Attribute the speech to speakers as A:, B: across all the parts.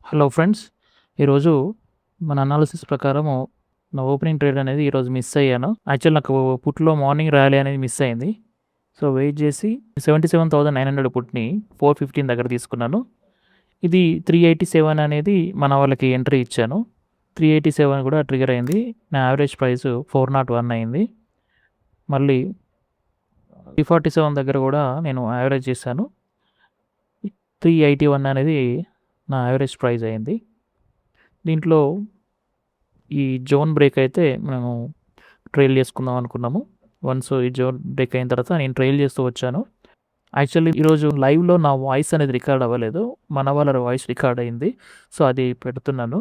A: Hello friends. ఈరోజు మన analysis ప్రకారము నా ఓపెనింగ్ ట్రేడ్ అనేది ఈరోజు మిస్ అయ్యాను. యాక్చువల్ నాకు పుట్‌లో మార్నింగ్ ర్యాలీ అనేది మిస్ అయింది. సో, వెయిట్ చేసి 77,900 పుట్‌ని 415 దగ్గర తీసుకున్నాను. ఇది 387 అనేది మన వాళ్ళకి ఎంట్రీ ఇచ్చాను. 387 కూడా ట్రిగ్గర్ అయింది. నా యావరేజ్ ప్రైస్ 401 అయింది. మళ్ళీ 347 దగ్గర కూడా నేను యావరేజ్ చేశాను. 381 అనేది నా యావరేజ్ ప్రైస్ అయింది. దీంట్లో ఈ జోన్ బ్రేక్ అయితే మేము ట్రైల్ చేసుకుందాం అనుకున్నాము. వన్స్ ఈ జోన్ బ్రేక్ అయిన తర్వాత నేను ట్రైల్ చేస్తూ వచ్చాను. యాక్చువల్లీ ఈరోజు లైవ్‌లో నా వాయిస్ అనేది రికార్డ్ అవ్వలేదు. మన వాళ్ళ వాయిస్ రికార్డ్ అయింది. సో, అది పెడుతున్నాను.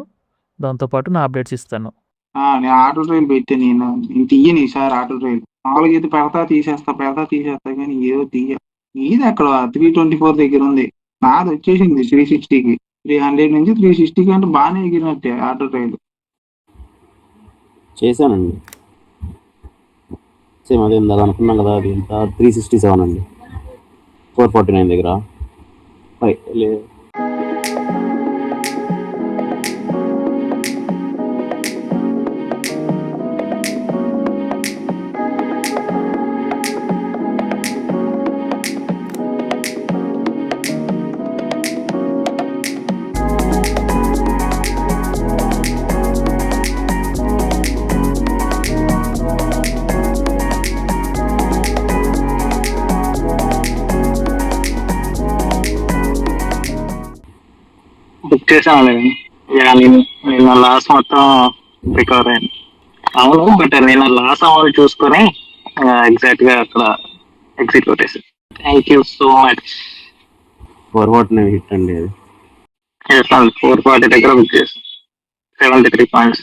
A: దాంతో పాటు నా అప్డేట్స్ ఇస్తాను.
B: నేను ఆటో ట్రైల్ పెట్టా నేను తీయను ఈసారి ఆటో ట్రైల్. మామూలుగా అయితే పెడతా తీసేస్తా కానీ ఏదో ఇది అక్కడ 324 దగ్గర ఉంది. నాది వచ్చేసింది 360కి. 300 నుంచి 360కి అంటే బాగానే ఎగిరినట్టే ఆటో ట్రైల్.
C: చేశానండి. సేమ్ అదే ఇందాక అనుకున్నాం కదా, అది ఎంత 367 అండి, 449 దగ్గర.
B: బుక్ చేసాను నేను లాస్ మొత్తం రికవర్ అయ్యాను. అవును, బట్ నేను లాస్ అమౌంట్ చూసుకొని ఎగ్జాక్ట్ గా అక్కడ ఎగ్జిట్ కొట్టేసి. Thank you so much.
C: 449 hit అండి అది.
B: 440 దగ్గర బుక్ చేసి 73 పాయింట్స్.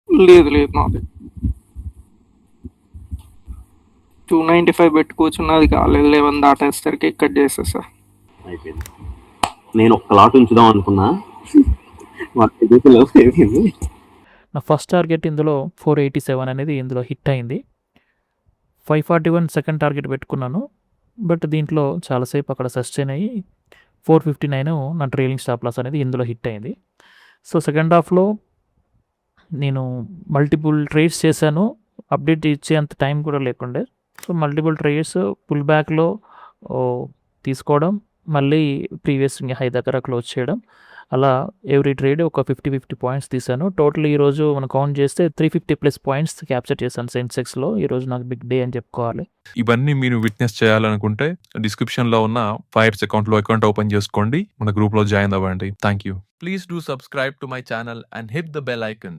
D: లేదు నాది 295 పెట్టుకోవచ్చున్నది కాలేదు. 11 దాటేసరికి కట్ చేసేసా.
C: అయిపోయింది. నేను ఒక్క లాట్ ఉంచుదాం అనుకున్నా.
A: నా ఫస్ట్ టార్గెట్ ఇందులో 487 అనేది ఇందులో హిట్ అయింది. 541 సెకండ్ టార్గెట్ పెట్టుకున్నాను. బట్ దీంట్లో చాలాసేపు అక్కడ సస్టైన్ అయ్యి 459 నా ట్రైలింగ్ స్టాప్ లాస్ అనేది ఇందులో హిట్ అయింది. సో, సెకండ్ హాఫ్లో నేను మల్టిపుల్ ట్రేడ్స్ చేశాను. అప్డేట్ ఇచ్చేంత టైం కూడా లేకుండే. సో, మల్టిపుల్ ట్రేడ్స్ పుల్ బ్యాక్లో తీసుకోవడం, మళ్ళీ ప్రీవియస్ హై దగ్గర క్లోజ్ చేయడం, అలా ఎవ్రీ ట్రేడ్ ఒక 50 పాయింట్స్ తీసాను. టోటల్ ఈరోజు మనం కౌంట్ చేస్తే 350+ పాయింట్స్ క్యాప్చర్ చేశాను సెన్సెక్స్లో. ఈరోజు నాకు బిగ్ డే అని చెప్పుకోవాలి.
E: ఇవన్నీ మీరు విట్నెస్ చేయాలనుకుంటే డిస్క్రిప్షన్లో ఉన్న ఫైర్స్ అకౌంట్ ఓపెన్ చేసుకోండి, మన గ్రూప్లో జాయిన్ అవ్వండి. Thank you. Please do subscribe to my channel and hit the bell icon.